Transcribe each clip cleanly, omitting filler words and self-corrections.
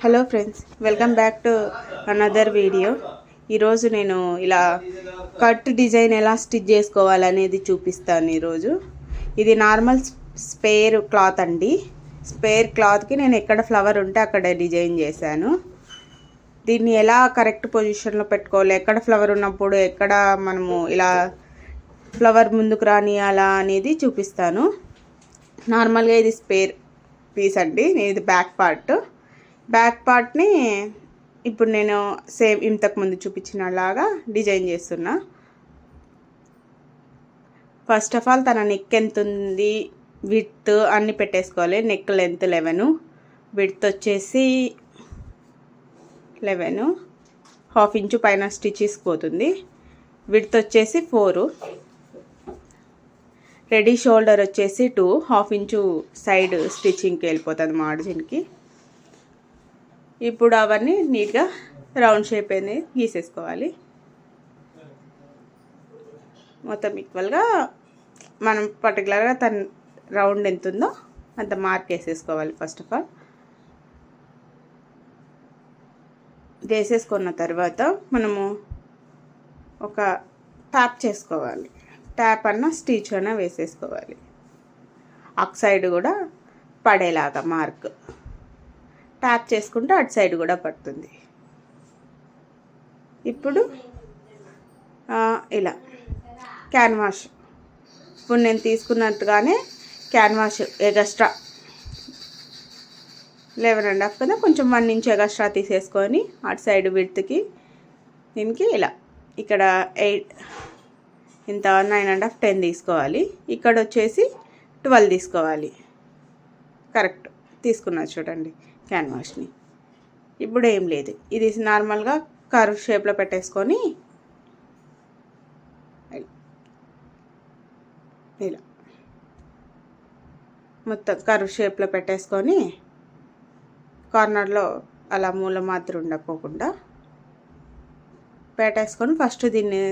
Hello friends, welcome back to another video. ఈరోజు నేను ఇలా కట్ డిజైన్ ఎలా స్టిచ్ చేసుకోవాలనేది చూపిస్తాను. ఈరోజు ఇది నార్మల్ స్పేర్ క్లాత్ అండి. స్పేర్ క్లాత్కి నేను ఎక్కడ ఫ్లవర్ ఉంటే అక్కడ డిజైన్ చేశాను. దీన్ని ఎలా కరెక్ట్ పొజిషన్లో పెట్టుకోవాలి, ఎక్కడ ఫ్లవర్ ఉన్నప్పుడు ఎక్కడ మనము ఇలా ఫ్లవర్ ముందుకు రానియాలా అనేది చూపిస్తాను. నార్మల్గా ఇది స్పేర్ పీస్ అండి. ఇది బ్యాక్ పార్ట్ని ఇప్పుడు నేను సేమ్ ఇంతకుముందు చూపించినలాగా డిజైన్ చేస్తున్నా. ఫస్ట్ ఆఫ్ ఆల్ తన నెక్ ఎంత ఉంది, విడ్త్ అన్నీ పెట్టేసుకోవాలి. నెక్ లెంత్ 11, విడ్త్ వచ్చేసి 11, హాఫ్ ఇంచు పైన స్టిచెస్ పోతుంది. విడ్త్ వచ్చేసి 4, రెడీ షోల్డర్ వచ్చేసి 2, హాఫ్ ఇంచు సైడ్ స్టిచ్చింగ్కి వెళ్ళిపోతుంది మార్జిన్కి. ఇప్పుడు అవన్నీ నీట్గా రౌండ్ షేప్ అనేది గీసేసుకోవాలి. మొత్తం ఈక్వల్గా మనం పర్టికులర్గా తన రౌండ్ ఎంత ఉందో అంత మార్క్ వేసేసుకోవాలి. ఫస్ట్ ఆఫ్ ఆల్ వేసేసుకున్న తర్వాత మనము ఒక ట్యాప్ చేసుకోవాలి. ట్యాప్ అన్న స్టిచ్ అన్న వేసేసుకోవాలి. అక్ సైడ్ కూడా పడేలాగా మార్క్ ట్యాప్ చేసుకుంటే అటు సైడ్ కూడా పడుతుంది. ఇప్పుడు ఇలా క్యాన్వాష్, ఇప్పుడు నేను తీసుకున్నట్టుగానే క్యాన్వాష్ ఎగస్ట్రా 11.5 కదా, కొంచెం 1 ఇంచ్ ఎగస్ట్రా తీసేసుకొని అటు సైడ్ విడ్త్కి దీనికి ఇలా ఇక్కడ 8 ఇంత 9.5 10 తీసుకోవాలి. ఇక్కడ వచ్చేసి 12 తీసుకోవాలి. కరెక్ట్ తీసుకున్నా చూడండి క్యాన్వాస్ని. ఇప్పుడు ఏం లేదు, ఇది నార్మల్గా కర్వ్ షేప్లో పెట్టేసుకొని ఇలా మొత్తం కర్వ్ షేప్లో పెట్టేసుకొని కార్నర్లో అలా మూల మాత్రం ఉండకపోకుండా పెట్టేసుకొని ఫస్ట్ దీన్ని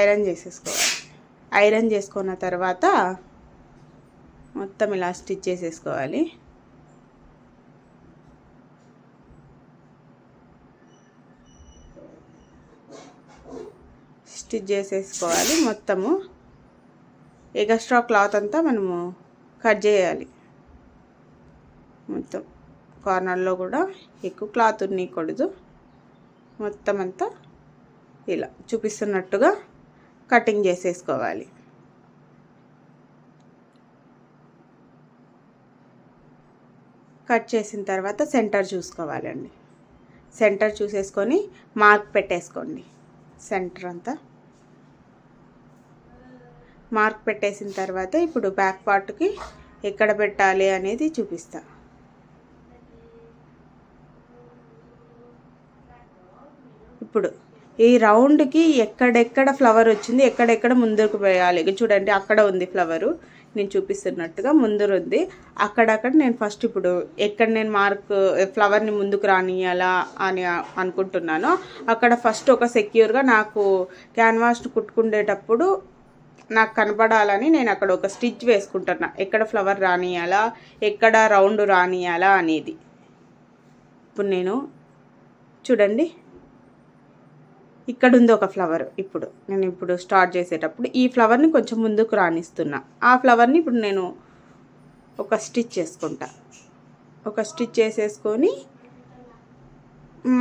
ఐరన్ చేసేసుకోవాలి. ఐరన్ చేసుకున్న తర్వాత మొత్తం ఇలా స్టిచ్ చేసేసుకోవాలి. స్టిచ్ చేసేసుకోవాలి. మొత్తము ఎగస్ట్రా క్లాత్ అంతా మనము కట్ చేయాలి. మొత్తం కార్నర్లో కూడా ఎక్కువ క్లాత్ ఉన్నకూడదు. మొత్తం అంతా ఇలా చూపిస్తున్నట్టుగా కటింగ్ చేసేసుకోవాలి. కట్ చేసిన తర్వాత సెంటర్ చూసుకోవాలండి. సెంటర్ చూసేసుకొని మార్క్ పెట్టేసుకోండి. సెంటర్ అంతా మార్క్ పెట్టేసిన తర్వాత ఇప్పుడు బ్యాక్ పార్ట్కి ఎక్కడ పెట్టాలి అనేది చూపిస్తా. ఇప్పుడు ఈ రౌండ్కి ఎక్కడెక్కడ ఫ్లవర్ వచ్చింది, ఎక్కడెక్కడ ముందుకు వేయాలి. చూడండి, అక్కడ ఉంది ఫ్లవరు, నేను చూపిస్తున్నట్టుగా ముందర ఉంది. అక్కడక్కడ నేను ఫస్ట్ ఇప్పుడు ఎక్కడ నేను మార్క్ ఫ్లవర్ని ముందుకు రానియాలా అని అనుకుంటున్నానో అక్కడ ఫస్ట్ ఒక సెక్యూర్గా నాకు క్యాన్వాస్ని కుట్టుకునేటప్పుడు నాకు కనపడాలని నేను అక్కడ ఒక స్టిచ్ వేసుకుంటున్నా. ఎక్కడ ఫ్లవర్ రానియాలా, ఎక్కడ రౌండ్ రానియాలా అనేది. ఇప్పుడు నేను చూడండి, ఇక్కడ ఉంది ఒక ఫ్లవర్. ఇప్పుడు నేను స్టార్ట్ చేసేటప్పుడు ఈ ఫ్లవర్ని కొంచెం ముందుకు రానిస్తున్నా. ఆ ఫ్లవర్ని ఇప్పుడు నేను ఒక స్టిచ్ చేసుకుంటా. ఒక స్టిచ్ చేసేసుకొని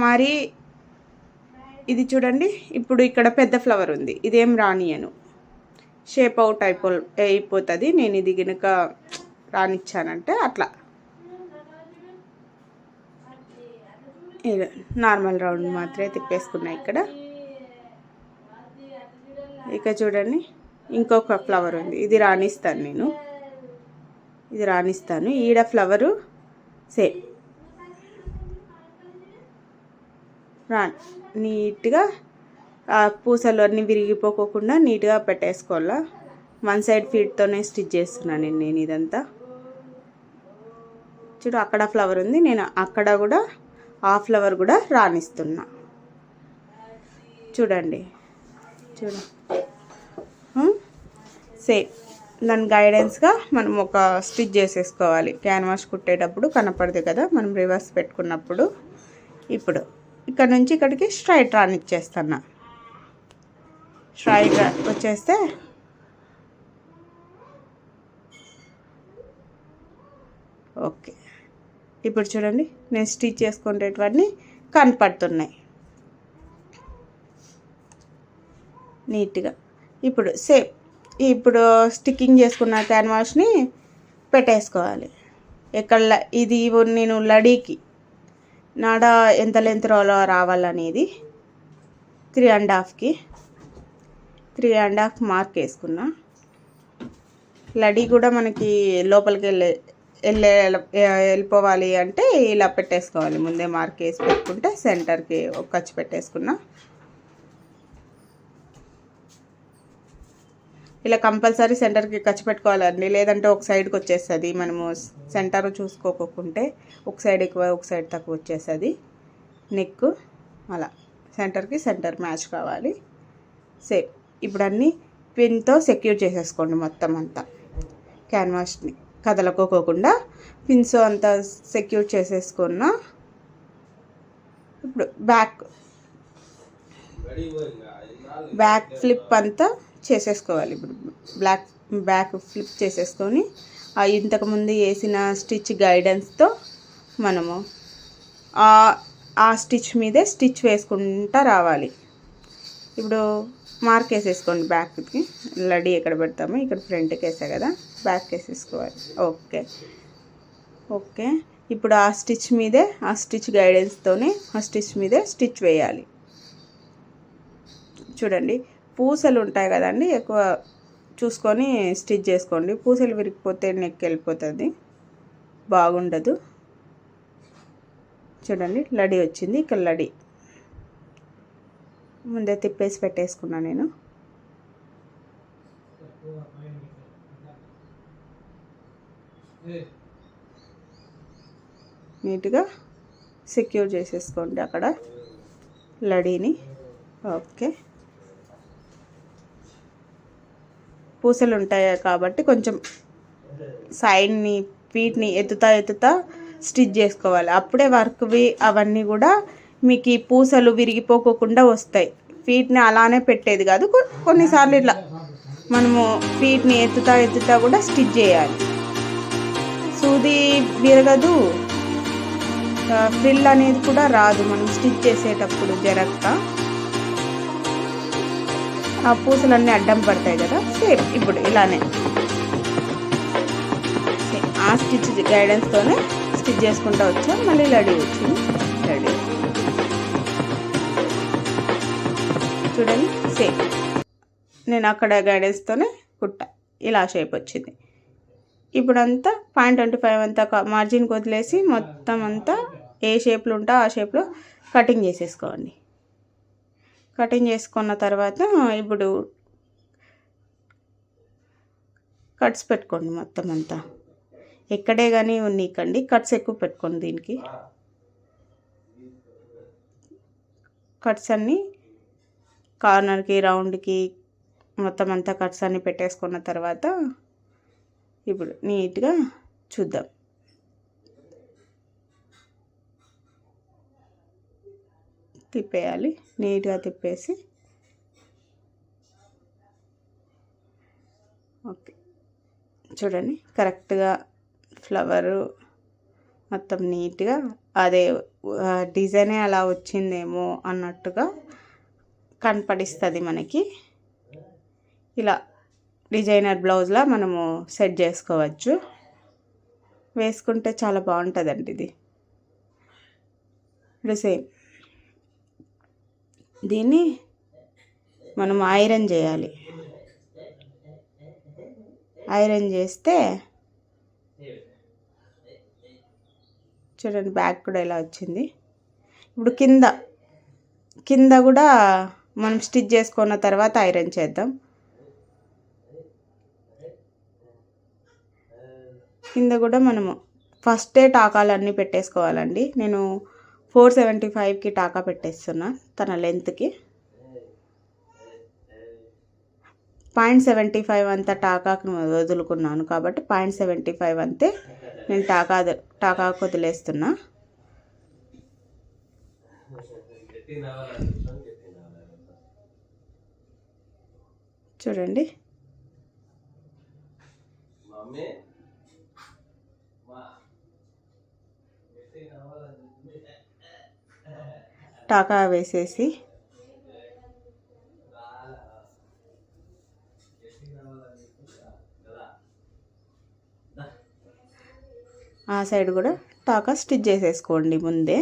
మరి ఇది చూడండి, ఇప్పుడు ఇక్కడ పెద్ద ఫ్లవర్ ఉంది, ఇదేం రానియను, షేప్ అవుట్ అయిపోతుంది. నేను ఇది కనుక రానిచ్చానంటే అట్లా నార్మల్ రౌండ్ మాత్రమే తిప్పేసుకున్నా. ఇక్కడ ఇక చూడండి, ఇంకొక ఫ్లవర్ ఉంది, ఇది రాణిస్తాను. నేను ఇది రాణిస్తాను. ఈడ ఫ్లవరు సేమ్ నీట్గా పూసలు అన్నీ విరిగిపోకుండా నీట్గా పెట్టేసుకోవాలా. 1 సైడ్ ఫీట్తోనే స్టిచ్ చేస్తున్నాను నేను ఇదంతా. చూడు, అక్కడ ఫ్లవర్ ఉంది, నేను అక్కడ కూడా ఆ ఫ్లవర్ కూడా రాణిస్తున్నా. చూడండి సేమ్ దాని గైడెన్స్గా మనం ఒక స్టిచ్ చేసేసుకోవాలి. క్యాన్వాస్ కుట్టేటప్పుడు కనపడదు కదా మనం రివర్స్ పెట్టుకున్నప్పుడు. ఇప్పుడు ఇక్కడ నుంచి ఇక్కడికి స్ట్రైట్ రానిచ్చేస్తున్నా. స్ట్రైట్ వచ్చేస్తే ఓకే. ఇప్పుడు చూడండి నేను స్టిచ్ చేసుకునేటివన్నీ కనపడుతున్నాయి నీట్గా. ఇప్పుడు సేమ్ ఇప్పుడు స్టిక్కింగ్ చేసుకున్న క్యాన్వాస్ని పెట్టేసుకోవాలి. ఎక్కడ ఇది నేను లడీకి నాడ ఎంత లెంత్ రావాలనేది 3.5కి 3.5 మార్క్ వేసుకున్నా. లడీ కూడా మనకి లోపలికి వెళ్ళిపోవాలి అంటే ఇలా పెట్టేసుకోవాలి. ముందే మార్క్ వేసి పెట్టుకుంటే సెంటర్కి ఒక ఖర్చు పెట్టేసుకున్నా. ఇలా కంపల్సరీ సెంటర్కి ఖర్చు పెట్టుకోవాలండి, లేదంటే ఒక సైడ్కి వచ్చేస్తుంది. మనము సెంటర్ చూసుకోకుంటే ఒక సైడ్ ఎక్కువ ఒక సైడ్ తక్కువ వచ్చేస్తుంది నెక్. అలా సెంటర్కి సెంటర్ మ్యాచ్ కావాలి. సేమ్ ఇప్పుడు అన్నీ పిన్తో సెక్యూర్ చేసేసుకోండి. మొత్తం అంతా క్యాన్వాస్ని కదలకోకుండా పిన్స్ అంతా సెక్యూర్ చేసేసుకున్న. ఇప్పుడు బ్యాక్ ఫ్లిప్ అంతా చేసేసుకోవాలి. ఇప్పుడు బ్యాక్ ఫ్లిప్ చేసేసుకొని ఇంతకుముందు వేసిన స్టిచ్ గైడెన్స్తో మనము ఆ స్టిచ్ మీదే స్టిచ్ వేసుకుంటూ రావాలి. ఇప్పుడు మార్క్ వేసేసుకోండి బ్యాక్కి. లడీ ఎక్కడ పెడతామో ఇక్కడ ఫ్రంట్కి వేసా కదా, బ్యాక్ వేసేసుకోవాలి. ఓకే. ఇప్పుడు ఆ స్టిచ్ మీదే ఆ స్టిచ్ గైడెన్స్తోనే ఆ స్టిచ్ మీదే స్టిచ్ వేయాలి. చూడండి పూసలు ఉంటాయి కదండి, ఎక్కువ చూసుకొని స్టిచ్ చేసుకోండి. పూసలు విరిగిపోతే నెక్ వెళ్ళిపోతుంది, బాగుండదు. చూడండి లడీ వచ్చింది. ఇక్కడ లడీ ముందే తిప్పేసి పెట్టేసుకున్నా నేను. నీట్గా సెక్యూర్ చేసేసుకోండి అక్కడ లడీని. ఓకే. పూసలు ఉంటాయి కాబట్టి కొంచెం సైడ్ని ఫీట్ని ఎత్తుతా స్టిచ్ చేసుకోవాలి. అప్పుడే వర్క్వి అవన్నీ కూడా మీకు ఈ పూసలు విరిగిపోకుండా వస్తాయి. ఫీట్ని అలానే పెట్టేది కాదు, కొన్నిసార్లు ఇట్లా మనము ఫీట్ని ఎత్తుతా కూడా స్టిచ్ చేయాలి. సూది విరగదు, ఫ్రిల్ అనేది కూడా రాదు మనం స్టిచ్ చేసేటప్పుడు జరక్క. ఆ పూసలన్నీ అడ్డం పడతాయి కదా. సేమ్ ఇప్పుడు ఇలానే ఆ స్టిచ్ గైడెన్స్తోనే స్టిచ్ చేసుకుంటూ వచ్చాం. మళ్ళీ లడీ వచ్చింది. లడీ చూడండి సేమ్ నేను అక్కడ గైడెన్స్తోనే కుట్ట ఇలా షేప్ వచ్చింది. ఇప్పుడంతా 0.25 అంతా మార్జిన్కి వదిలేసి మొత్తం అంతా ఏ షేప్లో ఉంటే ఆ షేప్లో కటింగ్ చేసేసుకోండి. కటింగ్ చేసుకున్న తర్వాత ఇప్పుడు కట్స్ పెట్టుకోండి. మొత్తం అంతా ఎక్కడే కానీ ఉన్నీకండి, కట్స్ ఎక్కువ పెట్టుకోండి. దీనికి కట్స్ అన్నీ కార్నర్కి రౌండ్కి మొత్తం అంతా కట్స్ అన్నీ పెట్టేసుకున్న తర్వాత ఇప్పుడు నీట్గా చూద్దాం. తిప్పేయాలి, నీట్గా తిప్పేసి. ఓకే చూడండి కరెక్ట్గా ఫ్లవరు మొత్తం నీట్గా అదే డిజైనే అలా వచ్చిందేమో అన్నట్టుగా కనపడిస్తుంది మనకి. ఇలా డిజైనర్ బ్లౌజ్లా మనము సెట్ చేసుకోవచ్చు. వేసుకుంటే చాలా బాగుంటుందండి ఇది. ఇప్పుడు సేమ్ దీన్ని మనం ఐరన్ చేయాలి. ఐరన్ చేస్తే చూడండి బ్యాక్ కూడా ఇలా వచ్చింది. ఇప్పుడు కింద కూడా మనం స్టిచ్ చేసుకున్న తర్వాత ఐరన్ చేద్దాం. కింద కూడా మనము ఫస్టే టాకాలన్నీ పెట్టేసుకోవాలండి. నేను 475కి టాకా పెట్టేస్తున్నా తన లెంత్కి. 0.75 అంత టాకాకు వదులుకున్నాను కాబట్టి 0.75 అంతే నేను టాకాకు వదిలేస్తున్నా. చూడండి టాకా వేసేసి ఆ సైడ్ కూడా టాకా స్టిచ్ చేసేసుకోండి ముందే.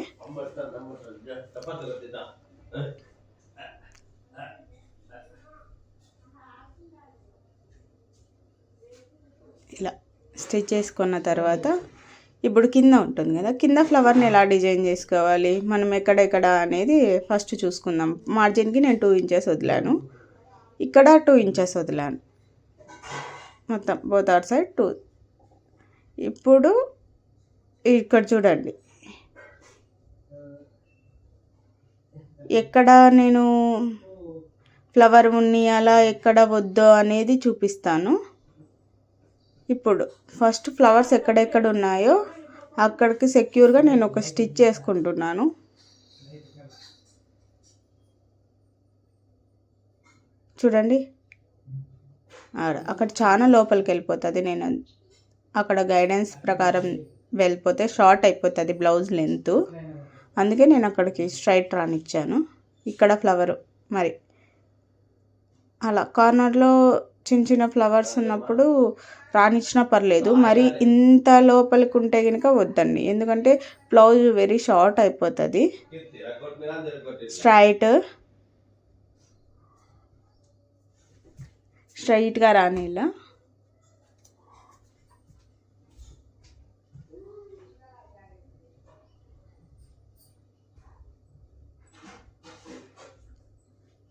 ఇలా స్టిచ్ చేసుకున్న తర్వాత ఇప్పుడు కింద ఉంటుంది కదా, కింద ఫ్లవర్ని ఎలా డిజైన్ చేసుకోవాలి, మనం ఎక్కడెక్కడ అనేది ఫస్ట్ చూసుకుందాం. మార్జిన్కి నేను 2 ఇంచెస్ వదిలాను, ఇక్కడ 2 ఇంచెస్ వదిలాను, మొత్తం బోత్ ఆర్ సైడ్ 2. ఇప్పుడు ఇక్కడ చూడండి, ఎక్కడ నేను ఫ్లవర్ ఉన్నియాలా ఎక్కడ వద్దో అనేది చూపిస్తాను. ఇప్పుడు ఫస్ట్ ఫ్లవర్స్ ఎక్కడెక్కడ ఉన్నాయో అక్కడికి సెక్యూర్గా నేను ఒక స్టిచ్ చేసుకుంటున్నాను. చూడండి అక్కడ చాలా లోపలికి వెళ్ళిపోతుంది. నేను అక్కడ గైడెన్స్ ప్రకారం వెళ్ళిపోతే షార్ట్ అయిపోతుంది బ్లౌజ్ లెంత్, అందుకే నేను అక్కడికి స్ట్రైట్ రానిచ్చాను. ఇక్కడ ఫ్లవరు మరి అలా కార్నర్లో చిన్న చిన్న ఫ్లవర్స్ ఉన్నప్పుడు రానిచ్చినా పర్లేదు, మరి ఇంత లోపలికి ఉంటే కనుక వద్దండి, ఎందుకంటే బ్లౌజ్ వెరీ షార్ట్ అయిపోతుంది. స్ట్రైట్గా రాని ఇలా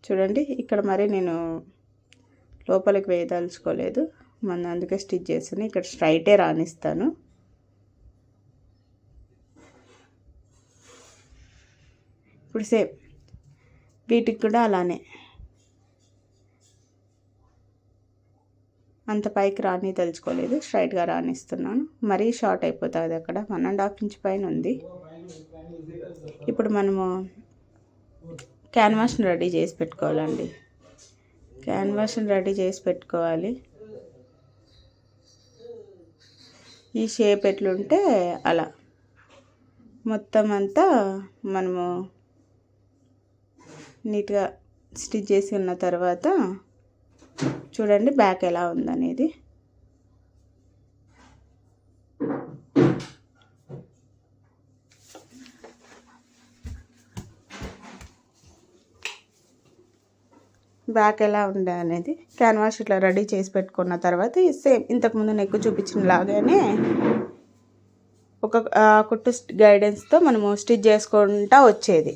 చూడండి. ఇక్కడ మరి నేను లోపలికి వేయదలుచుకోలేదు, మన అందుకే స్టిచ్ చేస్తాను. ఇక్కడ స్ట్రైటే రానిస్తాను. ఇప్పుడు సేమ్ వీటికి కూడా అలానే అంత పైకి రాని తలుచుకోలేదు, స్ట్రైట్గా రానిస్తున్నాను. మరీ షార్ట్ అయిపోతుంది, అక్కడ 1.5 ఇంచ్ పైన ఉంది. ఇప్పుడు మనము క్యాన్వాస్ని రెడీ చేసి పెట్టుకోవాలండి. క్యాన్వాస్ని రెడీ చేసి పెట్టుకోవాలి. ఈ షేప్ ఎట్లుంటే అలా మొత్తం అంతా మనము నీట్గా స్టిచ్ చేసి ఉన్న తర్వాత చూడండి బ్యాక్ ఎలా ఉందనేది. బ్యాక్ ఎలా ఉండే అనేది క్యాన్వాస్ ఇట్లా రెడీ చేసి పెట్టుకున్న తర్వాత సేమ్ ఇంతకుముందు నెక్ చూపించిన లాగానే ఒక కుట్టు గైడెన్స్తో మనము స్టిచ్ చేసుకుంటా వచ్చేది.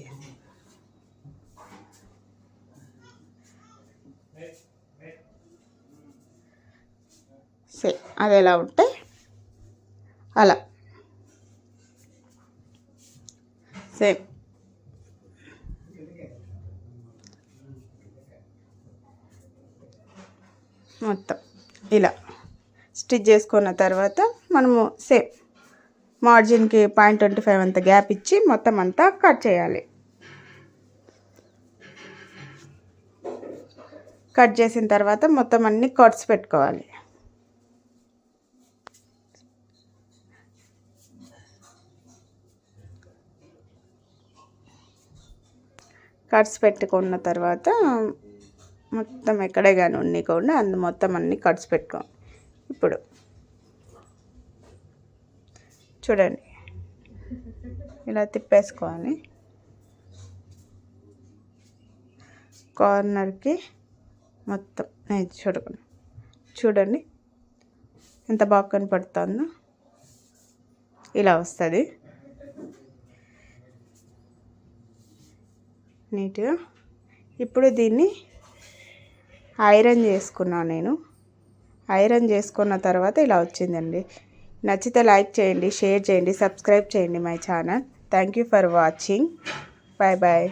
సేమ్ అది ఎలా ఉంటే అలా సేమ్ మొత్తం ఇలా స్టిచ్ చేసుకున్న తర్వాత మనము సేమ్ మార్జిన్కి 0.25 అంత గ్యాప్ ఇచ్చి మొత్తం అంతా కట్ చేయాలి. కట్ చేసిన తర్వాత మొత్తం అన్ని కట్స్ పెట్టుకోవాలి. కట్స్ పెట్టుకున్న తర్వాత మొత్తం ఎక్కడే కానీ ఉండకుండా మొత్తం అన్ని కట్స్ పెట్టుకో. ఇప్పుడు చూడండి ఇలా తిప్పేసుకోవాలి. కార్నర్కి మొత్తం చూడండి ఎంత బాగా కనపడుతుందో, ఇలా వస్తుంది నీట్గా. ఇప్పుడు దీన్ని ఐరన్ చేసుకున్నాను నేను. ఐరన్ చేసుకున్న తర్వాత ఇలా వచ్చిందండి. నచ్చితే లైక్ చేయండి, షేర్ చేయండి, సబ్స్క్రైబ్ చేయండి my channel. Thank you for watching. Bye bye.